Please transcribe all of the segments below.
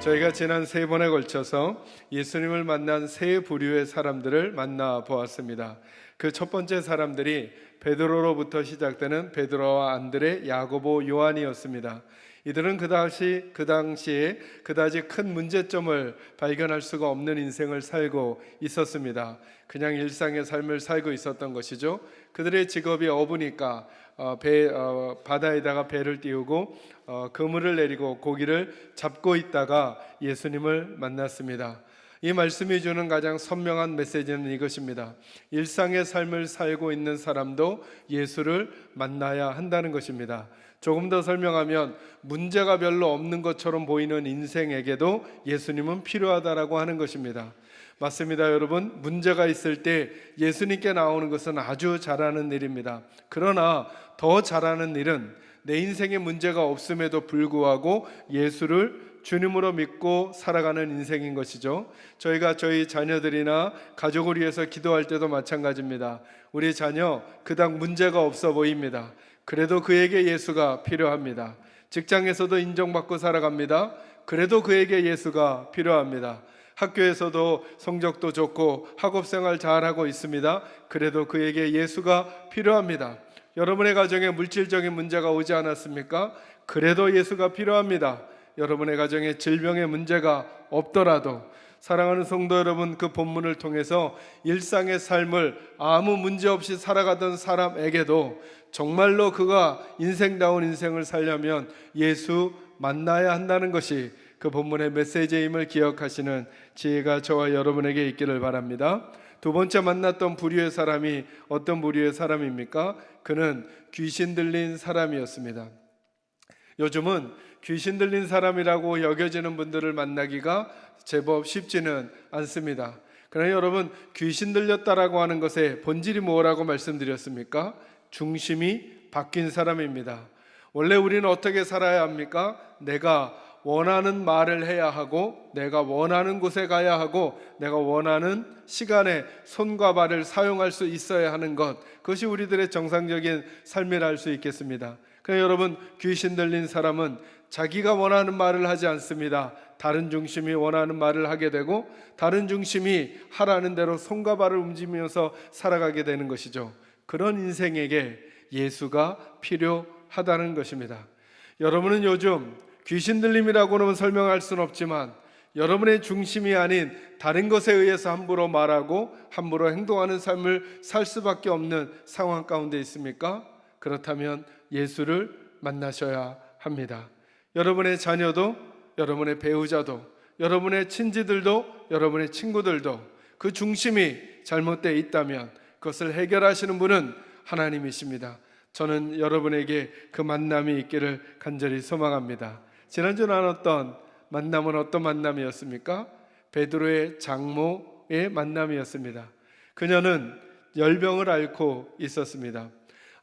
저희가 지난 세 번에 걸쳐서 예수님을 만난 세 부류의 사람들을 만나보았습니다. 그 첫 번째 사람들이 베드로로부터 시작되는 베드로와 안드레, 야고보, 요한이었습니다. 이들은 그 당시에 그다지 큰 문제점을 발견할 수가 없는 인생을 살고 있었습니다. 그냥 일상의 삶을 살고 있었던 것이죠. 그들의 직업이 어부니까 바다에다가 배를 띄우고 그물을 내리고 고기를 잡고 있다가 예수님을 만났습니다. 이 말씀이 주는 가장 선명한 메시지는 이것입니다. 일상의 삶을 살고 있는 사람도 예수를 만나야 한다는 것입니다. 조금 더 설명하면 문제가 별로 없는 것처럼 보이는 인생에게도 예수님은 필요하다라고 하는 것입니다. 맞습니다, 여러분. 문제가 있을 때 예수님께 나오는 것은 아주 잘하는 일입니다. 그러나 더 잘하는 일은 내 인생에 문제가 없음에도 불구하고 예수를 주님으로 믿고 살아가는 인생인 것이죠. 저희가 저희 자녀들이나 가족을 위해서 기도할 때도 마찬가지입니다. 우리 자녀 그닥 문제가 없어 보입니다. 그래도 그에게 예수가 필요합니다. 직장에서도 인정받고 살아갑니다. 그래도 그에게 예수가 필요합니다. 학교에서도 성적도 좋고 학업생활 잘하고 있습니다. 그래도 그에게 예수가 필요합니다. 여러분의 가정에 물질적인 문제가 오지 않았습니까? 그래도 예수가 필요합니다. 여러분의 가정에 질병의 문제가 없더라도 사랑하는 성도 여러분, 그 본문을 통해서 일상의 삶을 아무 문제 없이 살아가던 사람에게도 정말로 그가 인생다운 인생을 살려면 예수 만나야 한다는 것이 그 본문의 메시지임을 기억하시는 지혜가 저와 여러분에게 있기를 바랍니다. 두 번째 만났던 부류의 사람이 어떤 부류의 사람입니까? 그는 귀신 들린 사람이었습니다. 요즘은 귀신 들린 사람이라고 여겨지는 분들을 만나기가 제법 쉽지는 않습니다. 그러나 여러분, 귀신 들렸다라고 하는 것의 본질이 뭐라고 말씀드렸습니까? 중심이 바뀐 사람입니다. 원래 우리는 어떻게 살아야 합니까? 내가 원하는 말을 해야 하고, 내가 원하는 곳에 가야 하고, 내가 원하는 시간에 손과 발을 사용할 수 있어야 하는 것, 그것이 우리들의 정상적인 삶이라 할 수 있겠습니다. 그러나 여러분, 귀신 들린 사람은 자기가 원하는 말을 하지 않습니다. 다른 중심이 원하는 말을 하게 되고, 다른 중심이 하라는 대로 손과 발을 움직이면서 살아가게 되는 것이죠. 그런 인생에게 예수가 필요하다는 것입니다. 여러분은 요즘 귀신 들림이라고는 설명할 수는 없지만 여러분의 중심이 아닌 다른 것에 의해서 함부로 말하고 함부로 행동하는 삶을 살 수밖에 없는 상황 가운데 있습니까? 그렇다면 예수를 만나셔야 합니다. 여러분의 자녀도, 여러분의 배우자도, 여러분의 친지들도, 여러분의 친구들도 그 중심이 잘못되어 있다면 그것을 해결하시는 분은 하나님이십니다. 저는 여러분에게 그 만남이 있기를 간절히 소망합니다. 지난주 나눴던 만남은 어떤 만남이었습니까? 베드로의 장모의 만남이었습니다. 그녀는 열병을 앓고 있었습니다.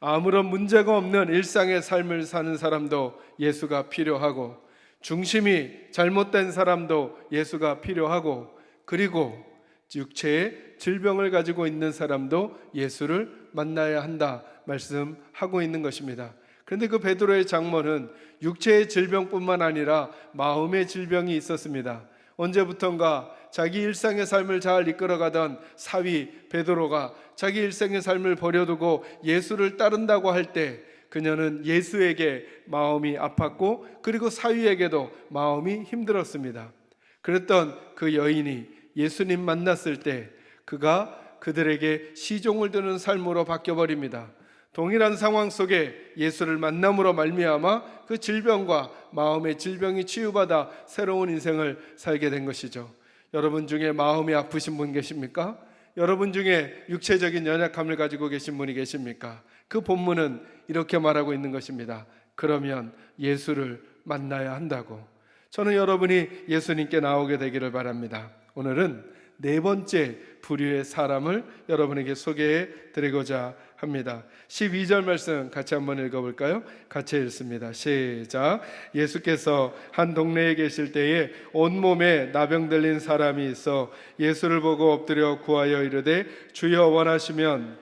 아무런 문제가 없는 일상의 삶을 사는 사람도 예수가 필요하고, 중심이 잘못된 사람도 예수가 필요하고, 그리고 육체의 질병을 가지고 있는 사람도 예수를 만나야 한다 말씀하고 있는 것입니다. 그런데 그 베드로의 장모는 육체의 질병뿐만 아니라 마음의 질병이 있었습니다. 언제부턴가 자기 일상의 삶을 잘 이끌어가던 사위 베드로가 자기 일상의 삶을 버려두고 예수를 따른다고 할 때 그녀는 예수에게 마음이 아팠고, 그리고 사위에게도 마음이 힘들었습니다. 그랬던 그 여인이 예수님 만났을 때 그가 그들에게 시종을 드는 삶으로 바뀌어버립니다. 동일한 상황 속에 예수를 만남으로 말미암아 그 질병과 마음의 질병이 치유받아 새로운 인생을 살게 된 것이죠. 여러분 중에 마음이 아프신 분 계십니까? 여러분 중에 육체적인 연약함을 가지고 계신 분이 계십니까? 그 본문은 이렇게 말하고 있는 것입니다. 그러면 예수를 만나야 한다고. 저는 여러분이 예수님께 나오게 되기를 바랍니다. 오늘은 네 번째 부류의 사람을 여러분에게 소개해 드리고자 합니다. 12절 말씀 같이 한번 읽어볼까요? 같이 읽습니다. 시작. 예수께서 한 동네에 계실 때에 온몸에 나병 들린 사람이 있어 예수를 보고 엎드려 구하여 이르되 주여 원하시면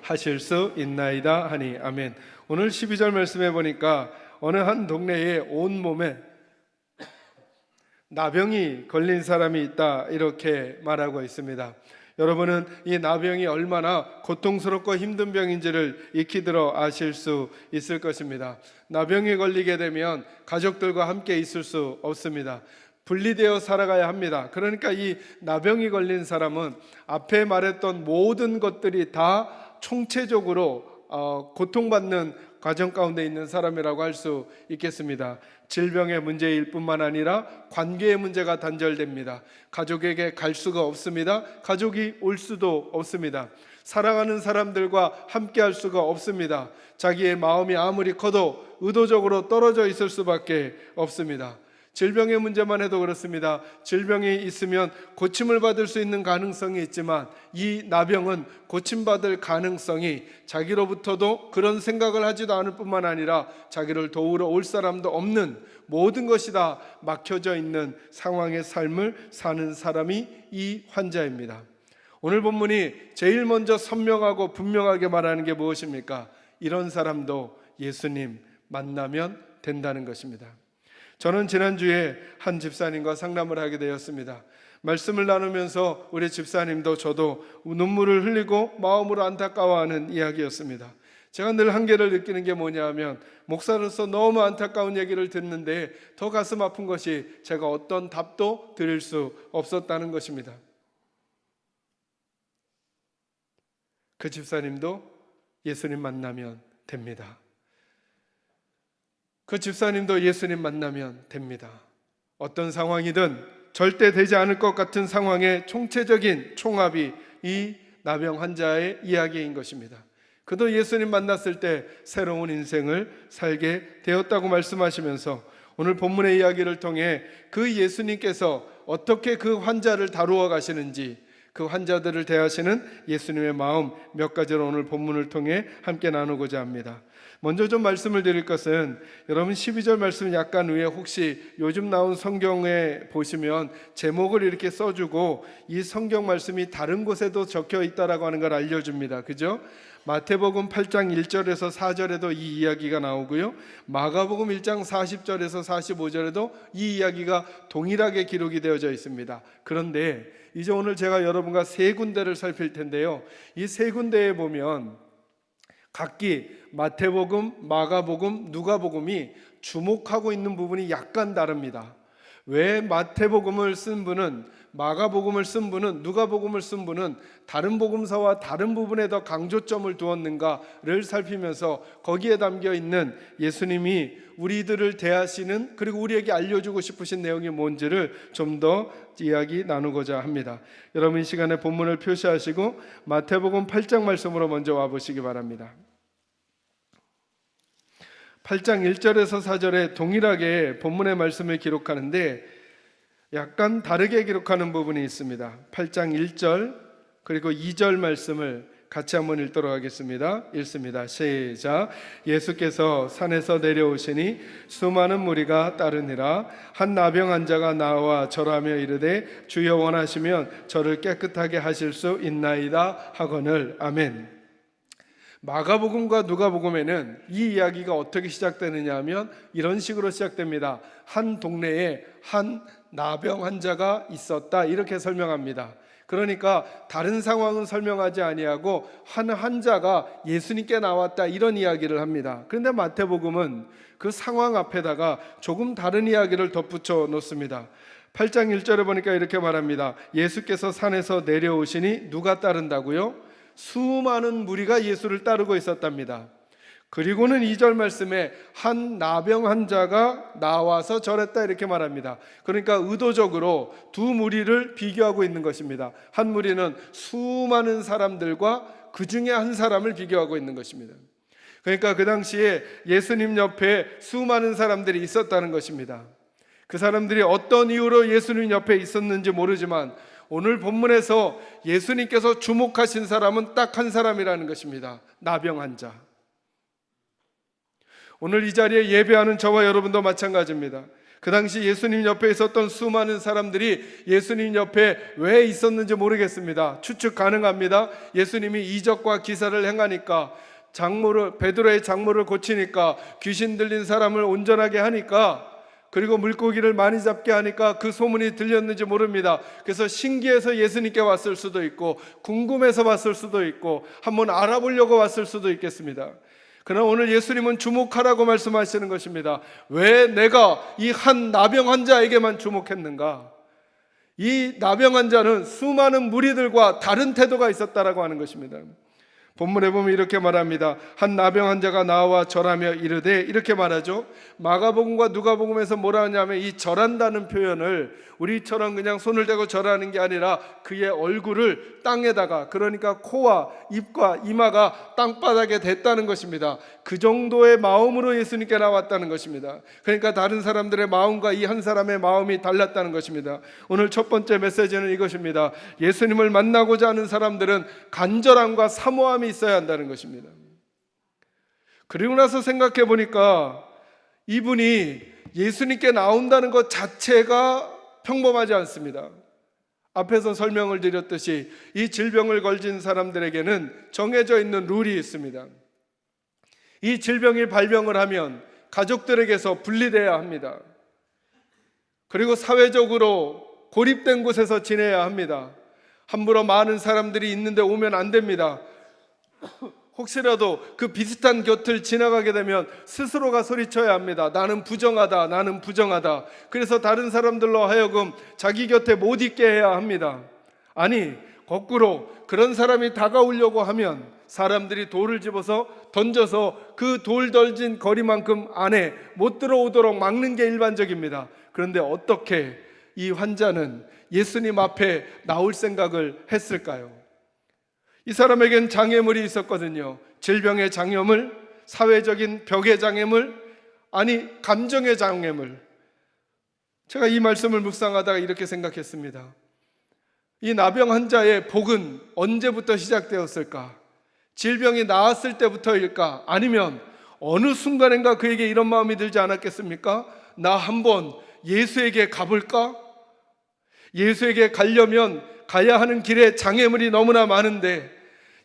하실 수 있나이다 하니. 아멘. 오늘 12절 말씀해 보니까 어느 한 동네에 온몸에 나병이 걸린 사람이 있다, 이렇게 말하고 있습니다. 여러분은 이 나병이 얼마나 고통스럽고 힘든 병인지를 익히 들어 아실 수 있을 것입니다. 나병에 걸리게 되면 가족들과 함께 있을 수 없습니다. 분리되어 살아가야 합니다. 그러니까 이 나병이 걸린 사람은 앞에 말했던 모든 것들이 다 총체적으로 고통받는 과정 가운데 있는 사람이라고 할 수 있겠습니다. 질병의 문제일 뿐만 아니라 관계의 문제가 단절됩니다. 가족에게 갈 수가 없습니다. 가족이 올 수도 없습니다. 사랑하는 사람들과 함께 할 수가 없습니다. 자기의 마음이 아무리 커도 의도적으로 떨어져 있을 수밖에 없습니다. 질병의 문제만 해도 그렇습니다. 질병이 있으면 고침을 받을 수 있는 가능성이 있지만 이 나병은 고침받을 가능성이 자기로부터도 그런 생각을 하지도 않을 뿐만 아니라 자기를 도우러 올 사람도 없는, 모든 것이 다 막혀져 있는 상황의 삶을 사는 사람이 이 환자입니다. 오늘 본문이 제일 먼저 선명하고 분명하게 말하는 게 무엇입니까? 이런 사람도 예수님 만나면 된다는 것입니다. 저는 지난주에 한 집사님과 상담을 하게 되었습니다. 말씀을 나누면서 우리 집사님도 저도 눈물을 흘리고 마음으로 안타까워하는 이야기였습니다. 제가 늘 한계를 느끼는 게 뭐냐 하면, 목사로서 너무 안타까운 얘기를 듣는데 더 가슴 아픈 것이 제가 어떤 답도 드릴 수 없었다는 것입니다. 그 집사님도 예수님 만나면 됩니다. 그 집사님도 예수님 만나면 됩니다. 어떤 상황이든 절대 되지 않을 것 같은 상황의 총체적인 총합이 이 나병 환자의 이야기인 것입니다. 그도 예수님 만났을 때 새로운 인생을 살게 되었다고 말씀하시면서 오늘 본문의 이야기를 통해 그 예수님께서 어떻게 그 환자를 다루어 가시는지, 그 환자들을 대하시는 예수님의 마음 몇 가지를 오늘 본문을 통해 함께 나누고자 합니다. 먼저 좀 말씀을 드릴 것은, 여러분 12절 말씀 약간 위에 혹시 요즘 나온 성경에 보시면 제목을 이렇게 써주고 이 성경 말씀이 다른 곳에도 적혀 있다라고 하는 걸 알려줍니다. 그죠? 마태복음 8장 1절에서 4절에도 이 이야기가 나오고요, 마가복음 1장 40절에서 45절에도 이 이야기가 동일하게 기록이 되어져 있습니다. 그런데 이제 오늘 제가 여러분과 세 군데를 살필 텐데요, 이 세 군데에 보면 각기 마태복음, 마가복음, 누가복음이 주목하고 있는 부분이 약간 다릅니다. 왜 마태복음을 쓴 분은, 마가복음을 쓴 분은, 누가복음을 쓴 분은 다른 복음서와 다른 부분에 더 강조점을 두었는가를 살피면서 거기에 담겨 있는 예수님이 우리들을 대하시는, 그리고 우리에게 알려주고 싶으신 내용이 뭔지를 좀 더 이야기 나누고자 합니다. 여러분 이 시간에 본문을 표시하시고 마태복음 8장 말씀으로 먼저 와보시기 바랍니다. 8장 1절에서 4절에 동일하게 본문의 말씀을 기록하는데 약간 다르게 기록하는 부분이 있습니다. 8장 1절 그리고 2절 말씀을 같이 한번 읽도록 하겠습니다. 읽습니다. 시작. 예수께서 산에서 내려오시니 수많은 무리가 따르니라. 한 나병 환자가 나와 절하며 이르되 주여 원하시면 저를 깨끗하게 하실 수 있나이다 하거늘. 아멘. 마가복음과 누가복음에는 이 이야기가 어떻게 시작되느냐 하면 이런 식으로 시작됩니다. 한 동네에 한 나병 환자가 있었다, 이렇게 설명합니다. 그러니까 다른 상황은 설명하지 아니하고 한 환자가 예수님께 나왔다, 이런 이야기를 합니다. 그런데 마태복음은 그 상황 앞에다가 조금 다른 이야기를 덧붙여 놓습니다. 8장 1절에 보니까 이렇게 말합니다. 예수께서 산에서 내려오시니 누가 따른다고요? 수많은 무리가 예수를 따르고 있었답니다. 그리고는 2절 말씀에 한 나병 환자가 나와서 절했다, 이렇게 말합니다. 그러니까 의도적으로 두 무리를 비교하고 있는 것입니다. 한 무리는 수많은 사람들과 그 중에 한 사람을 비교하고 있는 것입니다. 그러니까 그 당시에 예수님 옆에 수많은 사람들이 있었다는 것입니다. 그 사람들이 어떤 이유로 예수님 옆에 있었는지 모르지만 오늘 본문에서 예수님께서 주목하신 사람은 딱 한 사람이라는 것입니다. 나병 환자. 오늘 이 자리에 예배하는 저와 여러분도 마찬가지입니다. 그 당시 예수님 옆에 있었던 수많은 사람들이 예수님 옆에 왜 있었는지 모르겠습니다. 추측 가능합니다. 예수님이 이적과 기사를 행하니까, 베드로의 장모를 고치니까, 귀신 들린 사람을 온전하게 하니까 그리고 물고기를 많이 잡게 하니까 그 소문이 들렸는지 모릅니다. 그래서 신기해서 예수님께 왔을 수도 있고, 궁금해서 왔을 수도 있고, 한번 알아보려고 왔을 수도 있겠습니다. 그러나 오늘 예수님은 주목하라고 말씀하시는 것입니다. 왜 내가 이 한 나병 환자에게만 주목했는가? 이 나병 환자는 수많은 무리들과 다른 태도가 있었다라고 하는 것입니다. 본문에 보면 이렇게 말합니다. 한 나병 환자가 나와 절하며 이르되, 이렇게 말하죠. 마가복음과 누가복음에서 뭐라 하냐면, 이 절한다는 표현을 우리처럼 그냥 손을 대고 절하는 게 아니라 그의 얼굴을 땅에다가, 그러니까 코와 입과 이마가 땅바닥에 댔다는 것입니다. 그 정도의 마음으로 예수님께 나왔다는 것입니다. 그러니까 다른 사람들의 마음과 이 한 사람의 마음이 달랐다는 것입니다. 오늘 첫 번째 메시지는 이것입니다. 예수님을 만나고자 하는 사람들은 간절함과 사모함이 있어야 한다는 것입니다. 그리고 나서 생각해 보니까 이분이 예수님께 나온다는 것 자체가 평범하지 않습니다. 앞에서 설명을 드렸듯이 이 질병을 걸진 사람들에게는 정해져 있는 룰이 있습니다. 이 질병이 발병을 하면 가족들에게서 분리돼야 합니다. 그리고 사회적으로 고립된 곳에서 지내야 합니다. 함부로 많은 사람들이 있는데 오면 안 됩니다. 혹시라도 그 비슷한 곁을 지나가게 되면 스스로가 소리쳐야 합니다. 나는 부정하다, 나는 부정하다. 그래서 다른 사람들로 하여금 자기 곁에 못 있게 해야 합니다. 아니, 거꾸로 그런 사람이 다가오려고 하면 사람들이 돌을 집어서 던져서 그 돌 던진 거리만큼 안에 못 들어오도록 막는 게 일반적입니다. 그런데 어떻게 이 환자는 예수님 앞에 나올 생각을 했을까요? 이 사람에겐 장애물이 있었거든요. 질병의 장애물, 사회적인 벽의 장애물, 아니 감정의 장애물. 제가 이 말씀을 묵상하다가 이렇게 생각했습니다. 이 나병 환자의 복은 언제부터 시작되었을까? 질병이 나았을 때부터일까? 아니면 어느 순간인가 그에게 이런 마음이 들지 않았겠습니까? 나 한번 예수에게 가볼까? 예수에게 가려면 가야 하는 길에 장애물이 너무나 많은데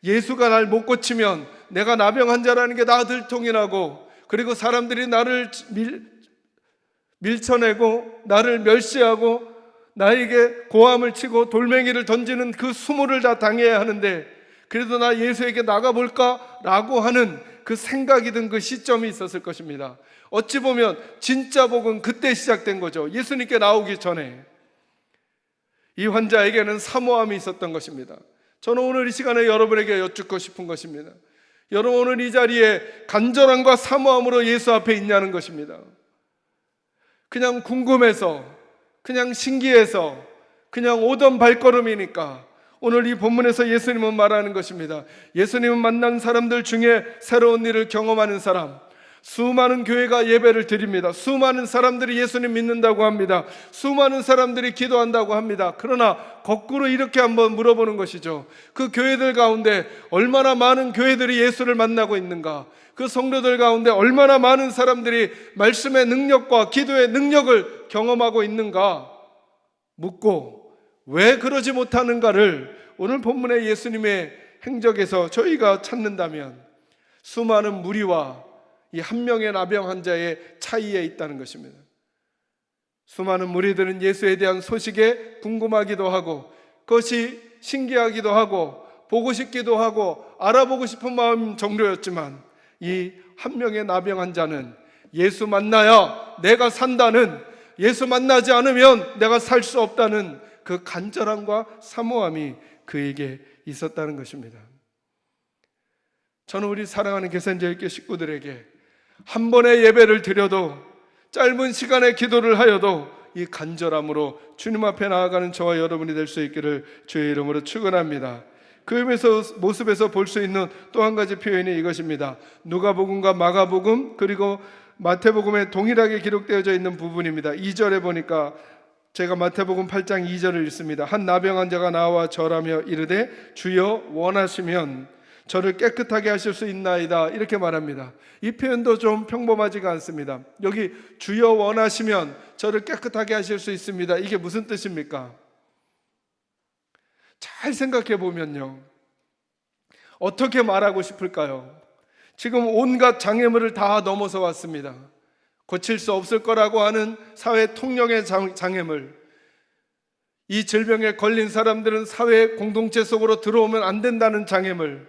예수가 날 못 고치면 내가 나병 환자라는 게 다 들통이 나고, 그리고 사람들이 나를 밀쳐내고 나를 멸시하고 나에게 고함을 치고 돌멩이를 던지는 그 수모를 다 당해야 하는데, 그래도 나 예수에게 나가볼까? 라고 하는 그 생각이 든 그 시점이 있었을 것입니다. 어찌 보면 진짜 복은 그때 시작된 거죠. 예수님께 나오기 전에. 이 환자에게는 사모함이 있었던 것입니다. 저는 오늘 이 시간에 여러분에게 여쭙고 싶은 것입니다. 여러분, 오늘 이 자리에 간절함과 사모함으로 예수 앞에 있냐는 것입니다. 그냥 궁금해서, 그냥 신기해서, 그냥 오던 발걸음이니까. 오늘 이 본문에서 예수님은 말하는 것입니다. 예수님은 만난 사람들 중에 새로운 일을 경험하는 사람, 수많은 교회가 예배를 드립니다. 수많은 사람들이 예수님 믿는다고 합니다. 수많은 사람들이 기도한다고 합니다. 그러나 거꾸로 이렇게 한번 물어보는 것이죠. 그 교회들 가운데 얼마나 많은 교회들이 예수를 만나고 있는가? 그 성도들 가운데 얼마나 많은 사람들이 말씀의 능력과 기도의 능력을 경험하고 있는가? 묻고 왜 그러지 못하는가를 오늘 본문의 예수님의 행적에서 저희가 찾는다면 수많은 무리와 이 한 명의 나병 환자의 차이에 있다는 것입니다. 수많은 무리들은 예수에 대한 소식에 궁금하기도 하고, 그것이 신기하기도 하고, 보고 싶기도 하고, 알아보고 싶은 마음 정도였지만, 이 한 명의 나병 환자는 예수 만나야 내가 산다는, 예수 만나지 않으면 내가 살 수 없다는 그 간절함과 사모함이 그에게 있었다는 것입니다. 저는 우리 사랑하는 개선제일교 식구들에게 한 번의 예배를 드려도, 짧은 시간의 기도를 하여도 이 간절함으로 주님 앞에 나아가는 저와 여러분이 될 수 있기를 주의 이름으로 축원합니다. 그 모습에서 볼 수 있는 또 한 가지 표현이 이것입니다. 누가복음과 마가복음 그리고 마태복음에 동일하게 기록되어져 있는 부분입니다. 2절에 보니까 제가 마태복음 8장 2절을 읽습니다. 한 나병 환자가 나와 절하며 이르되 주여 원하시면 저를 깨끗하게 하실 수 있나이다, 이렇게 말합니다. 이 표현도 좀 평범하지가 않습니다. 여기 주여 원하시면 저를 깨끗하게 하실 수 있습니다, 이게 무슨 뜻입니까? 잘 생각해 보면요, 어떻게 말하고 싶을까요? 지금 온갖 장애물을 다 넘어서 왔습니다. 고칠 수 없을 거라고 하는 사회 통념의 장애물, 이 질병에 걸린 사람들은 사회 공동체 속으로 들어오면 안 된다는 장애물,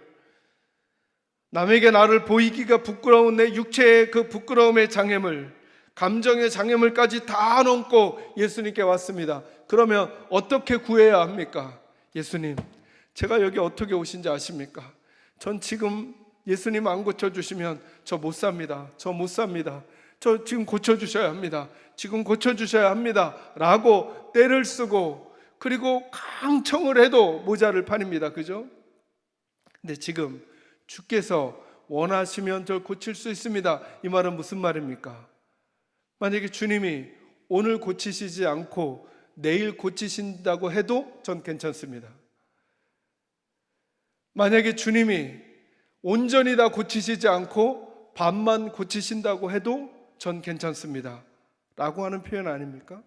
남에게 나를 보이기가 부끄러운 내 육체의 그 부끄러움의 장애물, 감정의 장애물까지 다 넘고 예수님께 왔습니다. 그러면 어떻게 구해야 합니까? 예수님, 제가 여기 어떻게 오신지 아십니까? 전 지금 예수님 안 고쳐주시면 저 못 삽니다. 저 못 삽니다. 저 지금 고쳐주셔야 합니다. 지금 고쳐주셔야 합니다. 라고 떼를 쓰고 그리고 강청을 해도 모자를 파립니다. 그죠? 근데 지금 주께서 원하시면 저 고칠 수 있습니다. 이 말은 무슨 말입니까? 만약에 주님이 오늘 고치시지 않고 내일 고치신다고 해도 전 괜찮습니다. 만약에 주님이 온전히 다 고치시지 않고 반만 고치신다고 해도 전 괜찮습니다. 라고 하는 표현 아닙니까?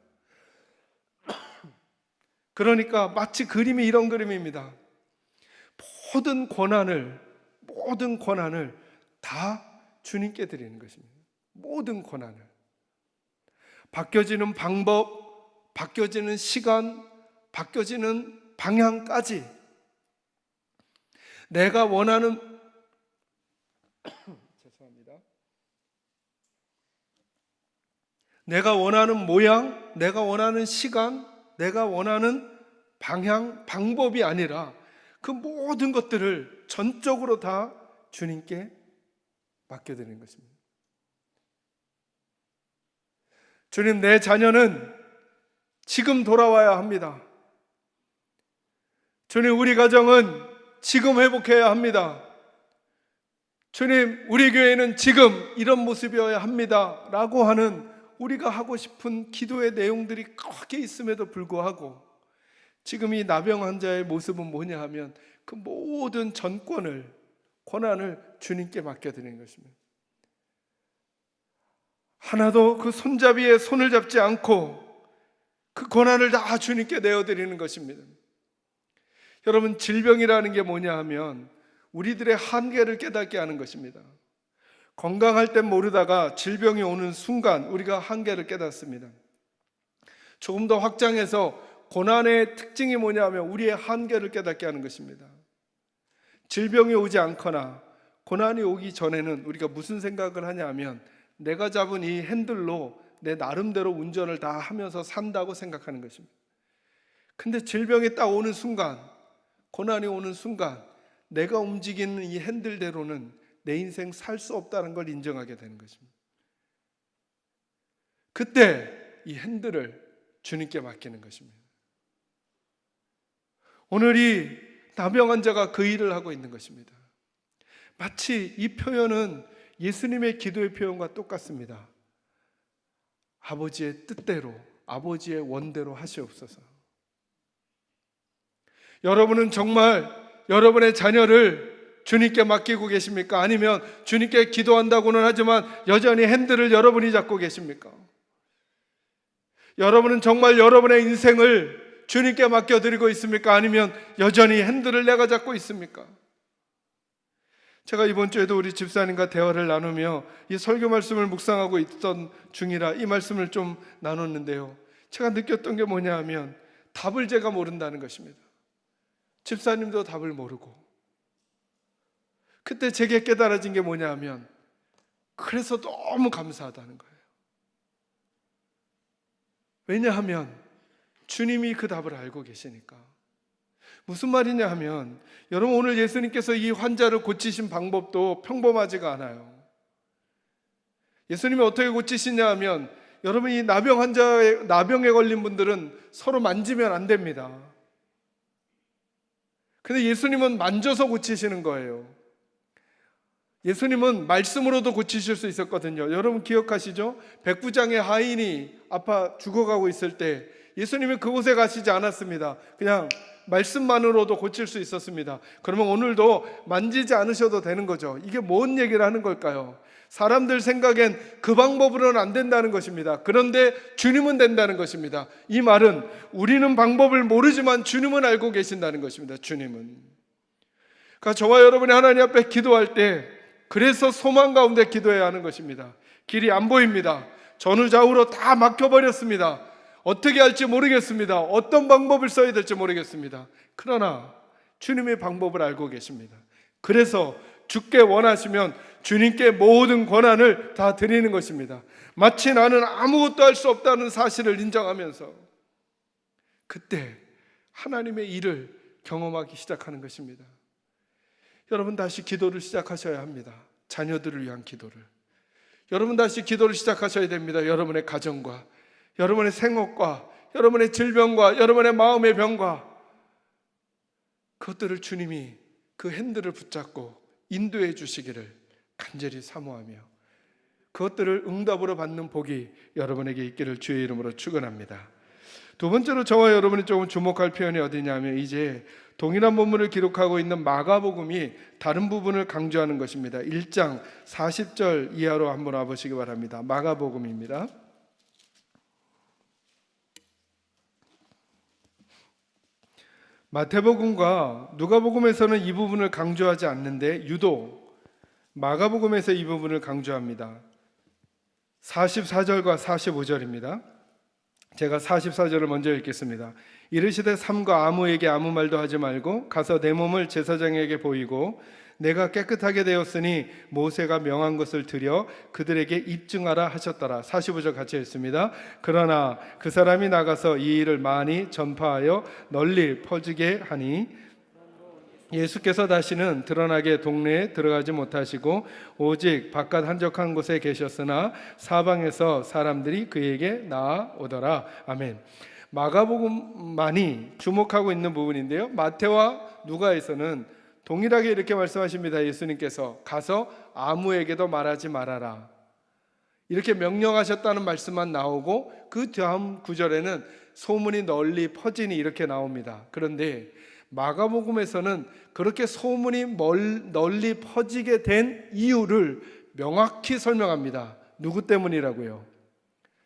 그러니까 마치 그림이 이런 그림입니다. 모든 권한을 다 주님께 드리는 것입니다. 모든 권한을. 바뀌어지는 방법, 바뀌어지는 시간, 바뀌어지는 방향까지 내가 원하는 죄송합니다. 내가 원하는 모양, 내가 원하는 시간, 내가 원하는 방향, 방법이 아니라 그 모든 것들을 전적으로 다 주님께 맡겨드리는 것입니다. 주님, 내 자녀는 지금 돌아와야 합니다. 주님, 우리 가정은 지금 회복해야 합니다. 주님, 우리 교회는 지금 이런 모습이어야 합니다. 라고 하는 우리가 하고 싶은 기도의 내용들이 크게 있음에도 불구하고 지금 이 나병 환자의 모습은 뭐냐 하면 그 모든 전권을, 권한을 주님께 맡겨드리는 것입니다. 하나도 그 손잡이에 손을 잡지 않고 그 권한을 다 주님께 내어드리는 것입니다. 여러분, 질병이라는 게 뭐냐 하면 우리들의 한계를 깨닫게 하는 것입니다. 건강할 땐 모르다가 질병이 오는 순간 우리가 한계를 깨닫습니다. 조금 더 확장해서 고난의 특징이 뭐냐 하면 우리의 한계를 깨닫게 하는 것입니다. 질병이 오지 않거나 고난이 오기 전에는 우리가 무슨 생각을 하냐 하면 내가 잡은 이 핸들로 내 나름대로 운전을 다 하면서 산다고 생각하는 것입니다. 근데 질병이 딱 오는 순간, 고난이 오는 순간 내가 움직이는 이 핸들대로는 내 인생 살 수 없다는 걸 인정하게 되는 것입니다. 그때 이 핸들을 주님께 맡기는 것입니다. 오늘 이 나병 환자가 그 일을 하고 있는 것입니다. 마치 이 표현은 예수님의 기도의 표현과 똑같습니다. 아버지의 뜻대로, 아버지의 원대로 하시옵소서. 여러분은 정말 여러분의 자녀를 주님께 맡기고 계십니까? 아니면 주님께 기도한다고는 하지만 여전히 핸들을 여러분이 잡고 계십니까? 여러분은 정말 여러분의 인생을 주님께 맡겨드리고 있습니까? 아니면 여전히 핸들을 내가 잡고 있습니까? 제가 이번 주에도 우리 집사님과 대화를 나누며 이 설교 말씀을 묵상하고 있던 중이라 이 말씀을 좀 나눴는데요, 제가 느꼈던 게 뭐냐 하면 답을 제가 모른다는 것입니다. 집사님도 답을 모르고. 그때 제게 깨달아진 게 뭐냐 하면 그래서 너무 감사하다는 거예요. 왜냐하면 주님이 그 답을 알고 계시니까. 무슨 말이냐 하면 여러분, 오늘 예수님께서 이 환자를 고치신 방법도 평범하지가 않아요. 예수님이 어떻게 고치시냐 하면 여러분, 이 나병에 걸린 분들은 서로 만지면 안 됩니다. 근데 예수님은 만져서 고치시는 거예요. 예수님은 말씀으로도 고치실 수 있었거든요. 여러분 기억하시죠? 백부장의 하인이 아파 죽어가고 있을 때 예수님이 그곳에 가시지 않았습니다. 그냥 말씀만으로도 고칠 수 있었습니다. 그러면 오늘도 만지지 않으셔도 되는 거죠. 이게 뭔 얘기를 하는 걸까요? 사람들 생각엔 그 방법으로는 안 된다는 것입니다. 그런데 주님은 된다는 것입니다. 이 말은 우리는 방법을 모르지만 주님은 알고 계신다는 것입니다. 주님은. 그러니까 저와 여러분이 하나님 앞에 기도할 때 그래서 소망 가운데 기도해야 하는 것입니다. 길이 안 보입니다. 전후좌우로 다 막혀버렸습니다. 어떻게 할지 모르겠습니다. 어떤 방법을 써야 될지 모르겠습니다. 그러나 주님의 방법을 알고 계십니다. 그래서 죽게 원하시면 주님께 모든 권한을 다 드리는 것입니다. 마치 나는 아무것도 할 수 없다는 사실을 인정하면서 그때 하나님의 일을 경험하기 시작하는 것입니다. 여러분 다시 기도를 시작하셔야 합니다. 자녀들을 위한 기도를. 여러분 다시 기도를 시작하셔야 됩니다. 여러분의 가정과 여러분의 생업과 여러분의 질병과 여러분의 마음의 병과 그것들을 주님이 그 핸들을 붙잡고 인도해 주시기를 간절히 사모하며 그것들을 응답으로 받는 복이 여러분에게 있기를 주의 이름으로 축원합니다. 두 번째로 저와 여러분이 조금 주목할 표현이 어디냐면 이제 동일한 본문을 기록하고 있는 마가복음이 다른 부분을 강조하는 것입니다. 1장 40절 이하로 한번 와보시기 바랍니다. 마가복음입니다. 마태복음과 누가복음에서는 이 부분을 강조하지 않는데 유독 마가복음에서 이 부분을 강조합니다. 44절과 45절입니다. 제가 44절을 먼저 읽겠습니다. 이르시되 삼가 아무에게 아무 말도 하지 말고 가서 내 몸을 제사장에게 보이고 내가 깨끗하게 되었으니 모세가 명한 것을 드려 그들에게 입증하라 하셨더라. 45절 같이 읽습니다. 그러나 그 사람이 나가서 이 일을 많이 전파하여 널리 퍼지게 하니 예수께서 다시는 드러나게 동네에 들어가지 못하시고 오직 바깥 한적한 곳에 계셨으나 사방에서 사람들이 그에게 나아오더라. 아멘. 마가복음만이 주목하고 있는 부분인데요, 마태와 누가에서는 동일하게 이렇게 말씀하십니다. 예수님께서 가서 아무에게도 말하지 말아라 이렇게 명령하셨다는 말씀만 나오고 그 다음 구절에는 소문이 널리 퍼지니 이렇게 나옵니다. 그런데 마가복음에서는 그렇게 소문이 널리 퍼지게 된 이유를 명확히 설명합니다. 누구 때문이라고요?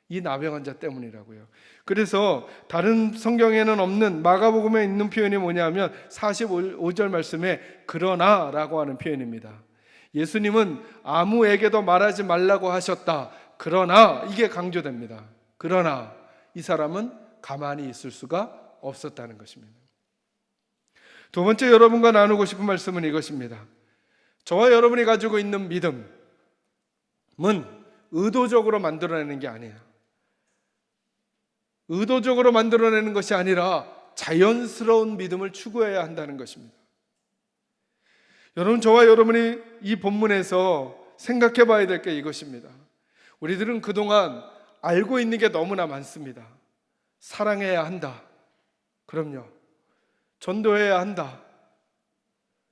이 나병 환자 때문이라고요. 그래서 다른 성경에는 없는 마가복음에 있는 표현이 뭐냐면 45절 말씀에 그러나라고 하는 표현입니다. 예수님은 아무에게도 말하지 말라고 하셨다. 그러나 이게 강조됩니다. 그러나 이 사람은 가만히 있을 수가 없었다는 것입니다. 두 번째 여러분과 나누고 싶은 말씀은 이것입니다. 저와 여러분이 가지고 있는 믿음은 의도적으로 만들어내는 게 아니에요. 의도적으로 만들어내는 것이 아니라 자연스러운 믿음을 추구해야 한다는 것입니다. 여러분, 저와 여러분이 이 본문에서 생각해 봐야 될 게 이것입니다. 우리들은 그동안 알고 있는 게 너무나 많습니다. 사랑해야 한다. 그럼요. 전도해야 한다.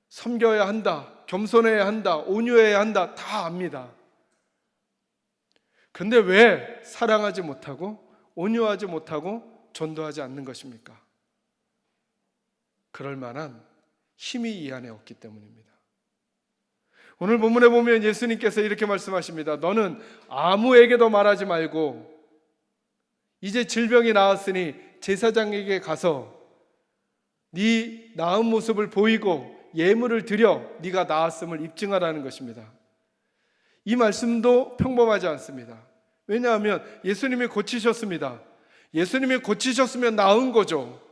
섬겨야 한다. 겸손해야 한다. 온유해야 한다. 다 압니다. 그런데 왜 사랑하지 못하고 온유하지 못하고 전도하지 않는 것입니까? 그럴 만한 힘이 이 안에 없기 때문입니다. 오늘 본문에 보면 예수님께서 이렇게 말씀하십니다. 너는 아무에게도 말하지 말고 이제 질병이 나았으니 제사장에게 가서 네 나은 모습을 보이고 예물을 드려 네가 나았음을 입증하라는 것입니다. 이 말씀도 평범하지 않습니다. 왜냐하면 예수님이 고치셨습니다. 예수님이 고치셨으면 나은 거죠.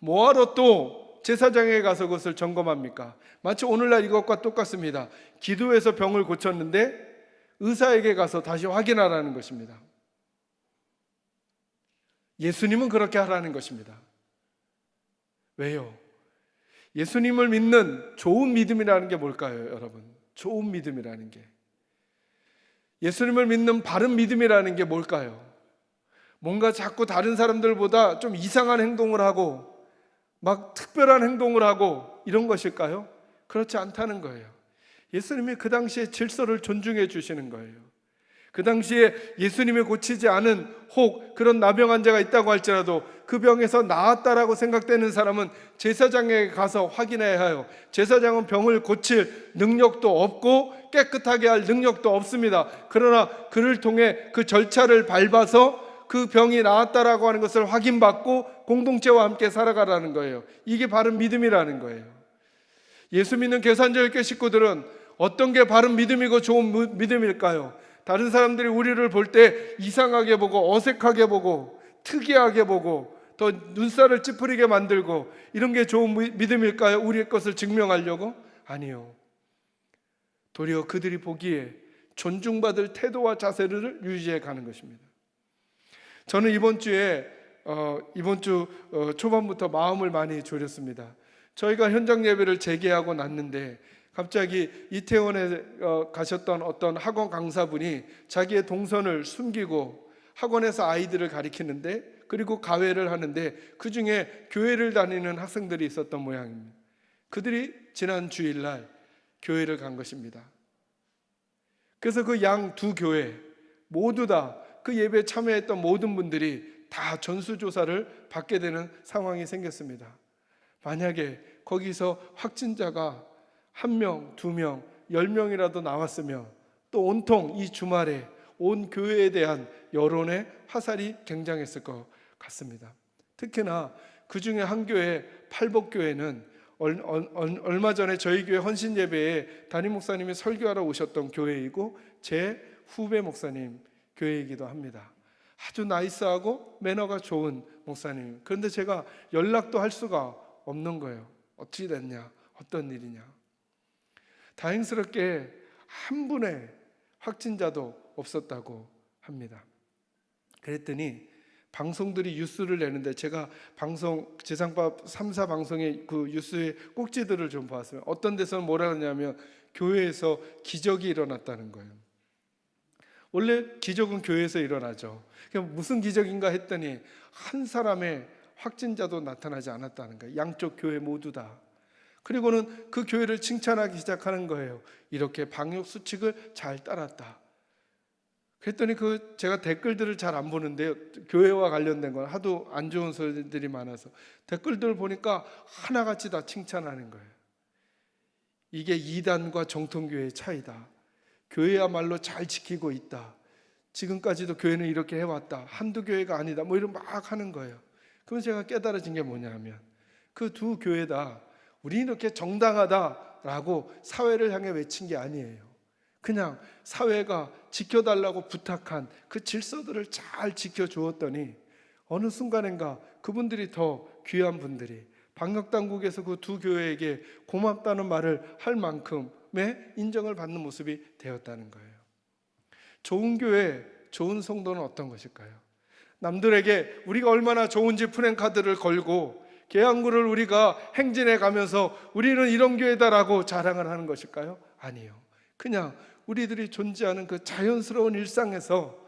뭐하러 또 제사장에 가서 그것을 점검합니까? 마치 오늘날 이것과 똑같습니다. 기도해서 병을 고쳤는데 의사에게 가서 다시 확인하라는 것입니다. 예수님은 그렇게 하라는 것입니다. 왜요? 예수님을 믿는 좋은 믿음이라는 게 뭘까요, 여러분? 좋은 믿음이라는 게, 예수님을 믿는 바른 믿음이라는 게 뭘까요? 뭔가 자꾸 다른 사람들보다 좀 이상한 행동을 하고 막 특별한 행동을 하고 이런 것일까요? 그렇지 않다는 거예요. 예수님이 그 당시에 질서를 존중해 주시는 거예요. 그 당시에 예수님이 고치지 않은 혹 그런 나병 환자가 있다고 할지라도 그 병에서 나았다라고 생각되는 사람은 제사장에게 가서 확인해야 해요. 제사장은 병을 고칠 능력도 없고 깨끗하게 할 능력도 없습니다. 그러나 그를 통해 그 절차를 밟아서 그 병이 나았다라고 하는 것을 확인받고 공동체와 함께 살아가라는 거예요. 이게 바른 믿음이라는 거예요. 예수 믿는 계산교회 식구들은 어떤 게 바른 믿음이고 좋은 믿음일까요? 다른 사람들이 우리를 볼 때 이상하게 보고 어색하게 보고 특이하게 보고 더 눈살을 찌푸리게 만들고 이런 게 좋은 믿음일까요? 우리의 것을 증명하려고? 아니요. 도리어 그들이 보기에 존중받을 태도와 자세를 유지해 가는 것입니다. 저는 이번 주 초반부터 마음을 많이 졸였습니다. 저희가 현장 예배를 재개하고 났는데 갑자기 이태원에 가셨던 어떤 학원 강사분이 자기의 동선을 숨기고 학원에서 아이들을 가리키는데, 그리고 가회를 하는데 그 중에 교회를 다니는 학생들이 있었던 모양입니다. 그들이 지난 주일날 교회를 간 것입니다. 그래서 그 양 두 교회 모두 다 그 예배에 참여했던 모든 분들이 다 전수조사를 받게 되는 상황이 생겼습니다. 만약에 거기서 확진자가 1명, 2명, 10명이라도 나왔으면 또 온통 이 주말에 온 교회에 대한 여론의 화살이 굉장했을 것 같습니다. 특히나 그 중에 한 교회, 팔복교회는 얼마 전에 저희 교회 헌신 예배에 담임 목사님이 설교하러 오셨던 교회이고 제 후배 목사님 교회이기도 합니다. 아주 나이스하고 매너가 좋은 목사님. 그런데 제가 연락도 할 수가 없는 거예요. 어찌 됐냐? 어떤 일이냐? 다행스럽게 한 분의 확진자도 없었다고 합니다. 그랬더니 방송들이 뉴스를 내는데 제가 방송 지상파 3사 방송의 그 뉴스의 꼭지들을 좀 보았어요. 어떤 데서는 뭐라 하냐면 교회에서 기적이 일어났다는 거예요. 원래 기적은 교회에서 일어나죠. 무슨 기적인가 했더니 한 사람의 확진자도 나타나지 않았다는 거예요. 양쪽 교회 모두 다. 그리고는 그 교회를 칭찬하기 시작하는 거예요. 이렇게 방역 수칙을 잘 따랐다. 그랬더니 제가 댓글들을 잘 안 보는데요, 교회와 관련된 건 하도 안 좋은 소리들이 많아서 댓글들을 보니까 하나같이 다 칭찬하는 거예요. 이게 이단과 정통교회의 차이다. 교회야말로 잘 지키고 있다. 지금까지도 교회는 이렇게 해왔다. 한두 교회가 아니다. 뭐 이런 막 하는 거예요. 그럼 제가 깨달아진 게 뭐냐 하면 그 두 교회 다 우리 이렇게 정당하다라고 사회를 향해 외친 게 아니에요. 그냥 사회가 지켜달라고 부탁한 그 질서들을 잘 지켜주었더니 어느 순간인가 그분들이 더 귀한 분들이 방역당국에서 그 두 교회에게 고맙다는 말을 할 만큼의 인정을 받는 모습이 되었다는 거예요. 좋은 교회, 좋은 성도는 어떤 것일까요? 남들에게 우리가 얼마나 좋은지 프랜카드를 걸고 계양구를 우리가 행진해 가면서 우리는 이런 교회다라고 자랑을 하는 것일까요? 아니요. 그냥 우리들이 존재하는 그 자연스러운 일상에서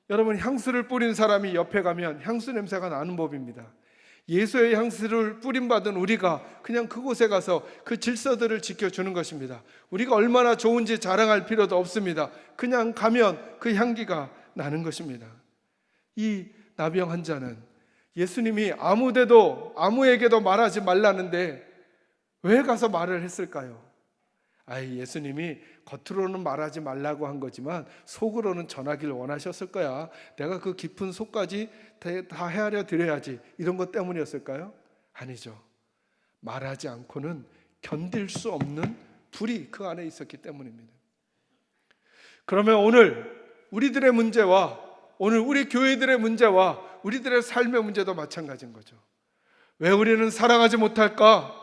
여러분, 향수를 뿌린 사람이 옆에 가면 향수 냄새가 나는 법입니다. 예수의 향수를 뿌림받은 우리가 그냥 그곳에 가서 그 질서들을 지켜주는 것입니다. 우리가 얼마나 좋은지 자랑할 필요도 없습니다. 그냥 가면 그 향기가 나는 것입니다. 이 나병 환자는 예수님이 아무에게도 말하지 말라는데 왜 가서 말을 했을까요? 예수님이 겉으로는 말하지 말라고 한 거지만 속으로는 전하기를 원하셨을 거야. 내가 그 깊은 속까지 다 헤아려 드려야지. 이런 것 때문이었을까요? 아니죠. 말하지 않고는 견딜 수 없는 불이 그 안에 있었기 때문입니다. 그러면 오늘 우리들의 문제와 오늘 우리 교회들의 문제와 우리들의 삶의 문제도 마찬가지인 거죠. 왜 우리는 사랑하지 못할까?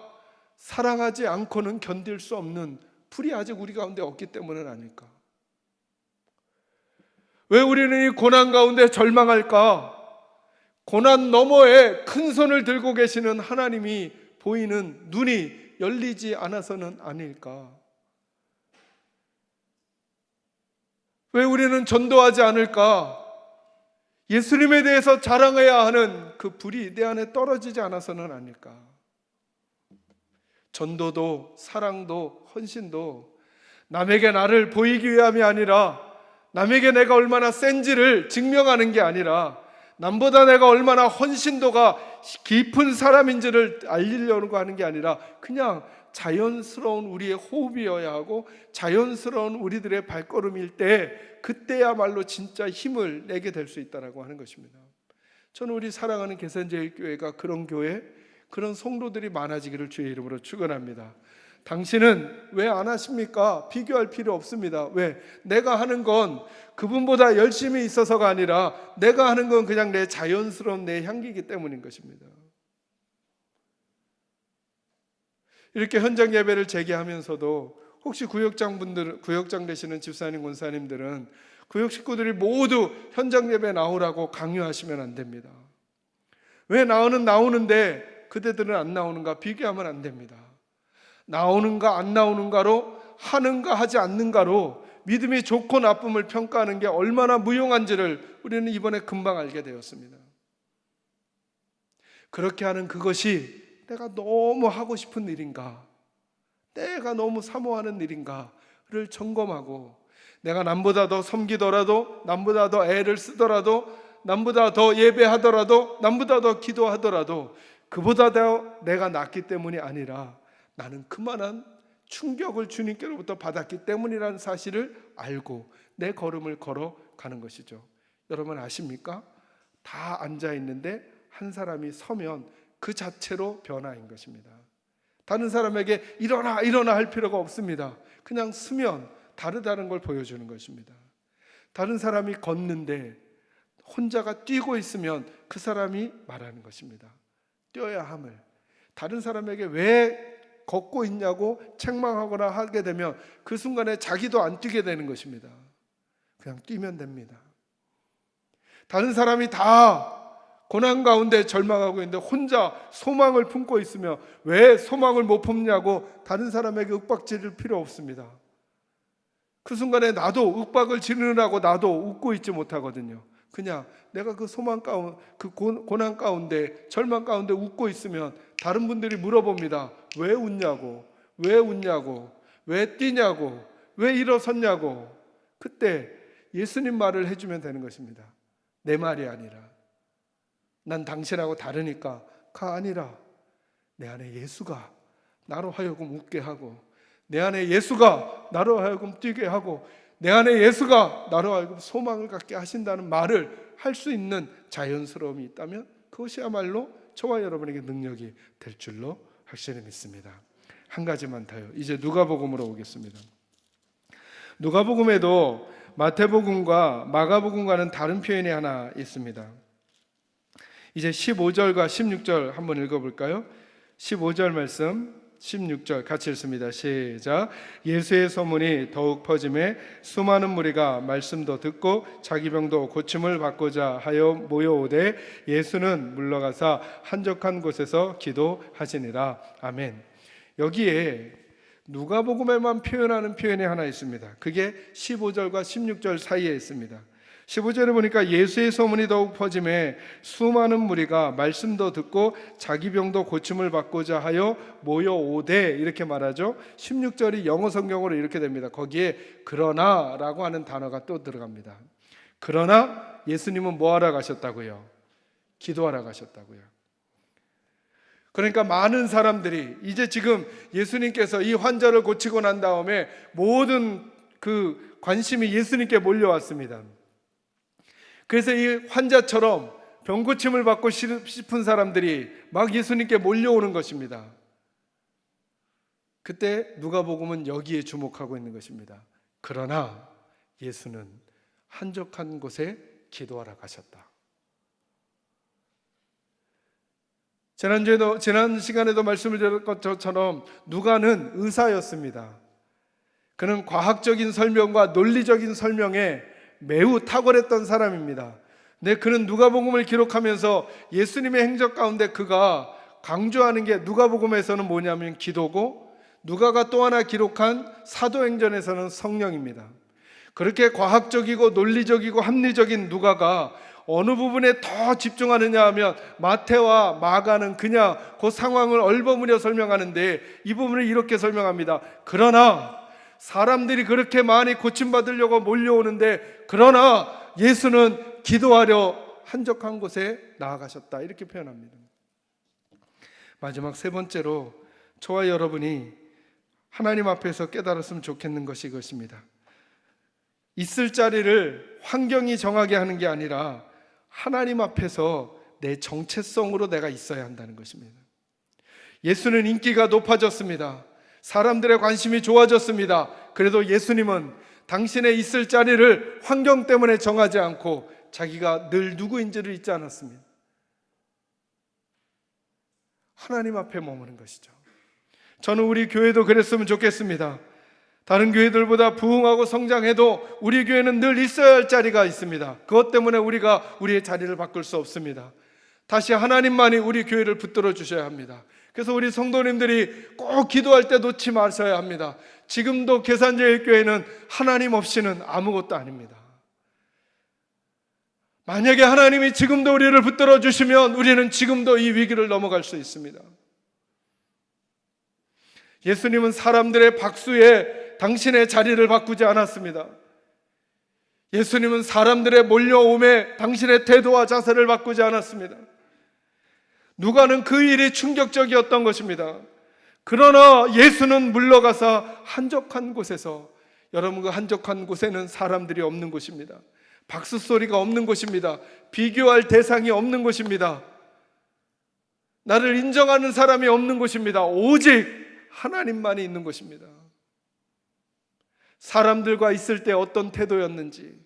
사랑하지 않고는 견딜 수 없는 불이 아직 우리 가운데 없기 때문은 아닐까? 왜 우리는 이 고난 가운데 절망할까? 고난 너머에 큰 손을 들고 계시는 하나님이 보이는 눈이 열리지 않아서는 아닐까? 왜 우리는 전도하지 않을까? 예수님에 대해서 자랑해야 하는 그 불이 내 안에 떨어지지 않아서는 아닐까? 전도도 사랑도 헌신도 남에게 나를 보이기 위함이 아니라, 남에게 내가 얼마나 센지를 증명하는 게 아니라, 남보다 내가 얼마나 헌신도가 깊은 사람인지를 알리려고 하는 게 아니라 그냥 자연스러운 우리의 호흡이어야 하고 자연스러운 우리들의 발걸음일 때, 그때야말로 진짜 힘을 내게 될 수 있다라고 하는 것입니다. 저는 우리 사랑하는 계산제일교회가 그런 교회, 그런 성도들이 많아지기를 주의 이름으로 축원합니다. 당신은 왜 안 하십니까? 비교할 필요 없습니다. 왜? 내가 하는 건 그분보다 열심히 있어서가 아니라 내가 하는 건 그냥 내 자연스러운 내 향기이기 때문인 것입니다. 이렇게 현장 예배를 재개하면서도 혹시 구역장 되시는 집사님, 권사님들은 구역 식구들이 모두 현장 예배 나오라고 강요하시면 안 됩니다. 왜 나는 나오는데 그대들은 안 나오는가 비교하면 안 됩니다. 나오는가 안 나오는가로, 하는가 하지 않는가로 믿음이 좋고 나쁨을 평가하는 게 얼마나 무용한지를 우리는 이번에 금방 알게 되었습니다. 그렇게 하는 그것이 내가 너무 하고 싶은 일인가, 내가 너무 사모하는 일인가를 점검하고, 내가 남보다 더 섬기더라도, 남보다 더 애를 쓰더라도, 남보다 더 예배하더라도, 남보다 더 기도하더라도 그보다 더 내가 낫기 때문이 아니라 나는 그만한 충격을 주님께로부터 받았기 때문이라는 사실을 알고 내 걸음을 걸어가는 것이죠. 여러분 아십니까? 다 앉아있는데 한 사람이 서면 그 자체로 변화인 것입니다. 다른 사람에게 일어나 할 필요가 없습니다. 그냥 서면 다르다는 걸 보여주는 것입니다. 다른 사람이 걷는데 혼자가 뛰고 있으면 그 사람이 말하는 것입니다. 뛰어야 함을. 다른 사람에게 왜 걷고 있냐고 책망하거나 하게 되면 그 순간에 자기도 안 뛰게 되는 것입니다. 그냥 뛰면 됩니다. 다른 사람이 다 고난 가운데 절망하고 있는데 혼자 소망을 품고 있으며 왜 소망을 못 품냐고 다른 사람에게 윽박지를 필요 없습니다. 그 순간에 나도 윽박을 지르느라고 나도 웃고 있지 못하거든요. 그냥 내가 그 소망 가운데, 그 고난 가운데, 절망 가운데 웃고 있으면 다른 분들이 물어봅니다. 왜 웃냐고, 왜 웃냐고, 왜 뛰냐고, 왜 일어섰냐고. 그때 예수님 말을 해주면 되는 것입니다. 내 말이 아니라, 난 당신하고 다르니까가 아니라 내 안에 예수가 나로 하여금 웃게 하고, 내 안에 예수가 나로 하여금 뛰게 하고, 내 안에 예수가 나로 하여금 소망을 갖게 하신다는 말을 할 수 있는 자연스러움이 있다면 그것이야말로 저와 여러분에게 능력이 될 줄로 확실히 믿습니다. 한 가지만 더요. 이제 누가복음으로 오겠습니다. 누가복음에도 마태복음과 마가복음과는 다른 표현이 하나 있습니다. 이제 15절과 16절 한번 읽어볼까요? 15절 말씀, 16절 같이 읽습니다. 시작. 예수의 소문이 더욱 퍼짐에 수많은 무리가 말씀도 듣고 자기 병도 고침을 받고자 하여 모여오되 예수는 물러가사 한적한 곳에서 기도하시니라. 아멘. 여기에 누가복음에만 표현하는 표현이 하나 있습니다. 그게 15절과 16절 사이에 있습니다. 15절에 보니까 예수의 소문이 더욱 퍼짐에 수많은 무리가 말씀도 듣고 자기 병도 고침을 받고자 하여 모여오되 이렇게 말하죠. 16절이 영어 성경으로 이렇게 됩니다. 거기에 그러나라고 하는 단어가 또 들어갑니다. 그러나 예수님은 뭐 하러 가셨다고요? 기도하러 가셨다고요. 그러니까 많은 사람들이 이제 지금 예수님께서 이 환자를 고치고 난 다음에 모든 그 관심이 예수님께 몰려왔습니다. 그래서 이 환자처럼 병고침을 받고 싶은 사람들이 막 예수님께 몰려오는 것입니다. 그때 누가복음은 여기에 주목하고 있는 것입니다. 그러나 예수는 한적한 곳에 기도하러 가셨다. 지난 시간에도 말씀을 드렸던 것처럼 누가는 의사였습니다. 그는 과학적인 설명과 논리적인 설명에 매우 탁월했던 사람입니다. 근데 그는 누가복음을 기록하면서 예수님의 행적 가운데 그가 강조하는 게 누가복음에서는 뭐냐면 기도고, 누가가 또 하나 기록한 사도행전에서는 성령입니다. 그렇게 과학적이고 논리적이고 합리적인 누가가 어느 부분에 더 집중하느냐 하면 마태와 마가는 그냥 그 상황을 얼버무려 설명하는데 이 부분을 이렇게 설명합니다. 그러나 사람들이 그렇게 많이 고침받으려고 몰려오는데 그러나 예수는 기도하려 한적한 곳에 나아가셨다 이렇게 표현합니다. 마지막 세 번째로 저와 여러분이 하나님 앞에서 깨달았으면 좋겠는 것이 이것입니다. 있을 자리를 환경이 정하게 하는 게 아니라 하나님 앞에서 내 정체성으로 내가 있어야 한다는 것입니다. 예수는 인기가 높아졌습니다. 사람들의 관심이 좋아졌습니다. 그래도 예수님은 당신의 있을 자리를 환경 때문에 정하지 않고 자기가 늘 누구인지를 잊지 않았습니다. 하나님 앞에 머무는 것이죠. 저는 우리 교회도 그랬으면 좋겠습니다. 다른 교회들보다 부흥하고 성장해도 우리 교회는 늘 있어야 할 자리가 있습니다. 그것 때문에 우리가 우리의 자리를 바꿀 수 없습니다. 다시 하나님만이 우리 교회를 붙들어 주셔야 합니다. 그래서 우리 성도님들이 꼭 기도할 때 놓지 마셔야 합니다. 지금도 계산제일교회는 하나님 없이는 아무것도 아닙니다. 만약에 하나님이 지금도 우리를 붙들어 주시면 우리는 지금도 이 위기를 넘어갈 수 있습니다. 예수님은 사람들의 박수에 당신의 자리를 바꾸지 않았습니다. 예수님은 사람들의 몰려옴에 당신의 태도와 자세를 바꾸지 않았습니다. 누가는 그 일이 충격적이었던 것입니다. 그러나 예수는 물러가서 한적한 곳에서, 여러분 그 한적한 곳에는 사람들이 없는 곳입니다. 박수 소리가 없는 곳입니다. 비교할 대상이 없는 곳입니다. 나를 인정하는 사람이 없는 곳입니다. 오직 하나님만이 있는 곳입니다. 사람들과 있을 때 어떤 태도였는지,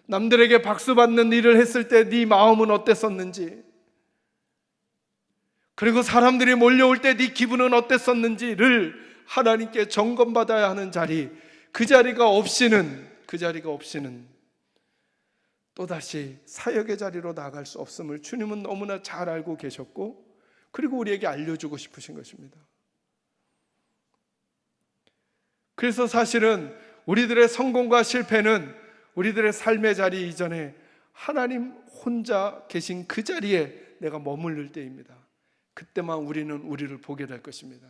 남들에게 박수 받는 일을 했을 때 네 마음은 어땠었는지, 그리고 사람들이 몰려올 때 네 기분은 어땠었는지를 하나님께 점검받아야 하는 자리, 그 자리가 없이는 또다시 사역의 자리로 나아갈 수 없음을 주님은 너무나 잘 알고 계셨고, 그리고 우리에게 알려주고 싶으신 것입니다. 그래서 사실은 우리들의 성공과 실패는 우리들의 삶의 자리 이전에 하나님 혼자 계신 그 자리에 내가 머무를 때입니다. 그때만 우리는 우리를 보게 될 것입니다.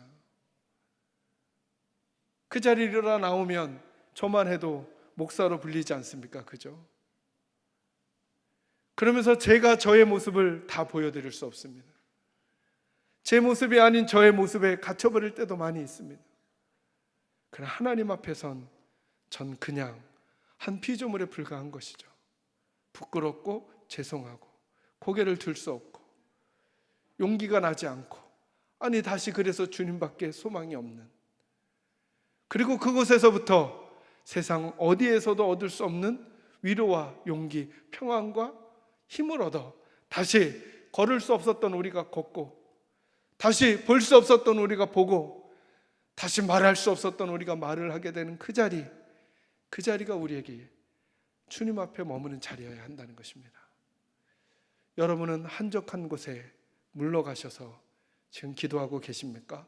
그 자리에 일어나 나오면 저만 해도 목사로 불리지 않습니까? 그죠? 그러면서 제가 저의 모습을 다 보여드릴 수 없습니다. 제 모습이 아닌 저의 모습에 갇혀버릴 때도 많이 있습니다. 그러나 하나님 앞에선 전 그냥 한 피조물에 불과한 것이죠. 부끄럽고 죄송하고 고개를 들 수 없고 용기가 나지 않고, 아니 다시 그래서 주님밖에 소망이 없는, 그리고 그곳에서부터 세상 어디에서도 얻을 수 없는 위로와 용기, 평안과 힘을 얻어 다시 걸을 수 없었던 우리가 걷고, 다시 볼 수 없었던 우리가 보고, 다시 말할 수 없었던 우리가 말을 하게 되는 그 자리가 우리에게 주님 앞에 머무는 자리여야 한다는 것입니다. 여러분은 한적한 곳에 물러가셔서 지금 기도하고 계십니까?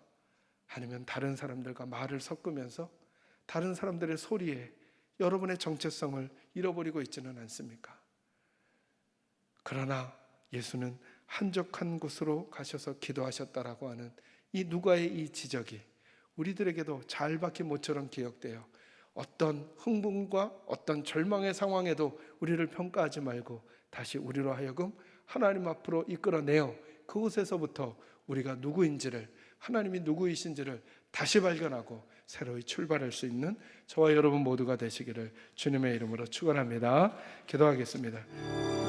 아니면 다른 사람들과 말을 섞으면서 다른 사람들의 소리에 여러분의 정체성을 잃어버리고 있지는 않습니까? 그러나 예수는 한적한 곳으로 가셔서 기도하셨다라고 하는 이 누가의 이 지적이 우리들에게도 잘 박힌 모처럼 기억되어 어떤 흥분과 어떤 절망의 상황에도 우리를 평가하지 말고 다시 우리로 하여금 하나님 앞으로 이끌어내어 그곳에서부터 우리가 누구인지를, 하나님이 누구이신지를 다시 발견하고 새로이 출발할 수 있는 저와 여러분 모두가 되시기를 주님의 이름으로 축원합니다. 기도하겠습니다.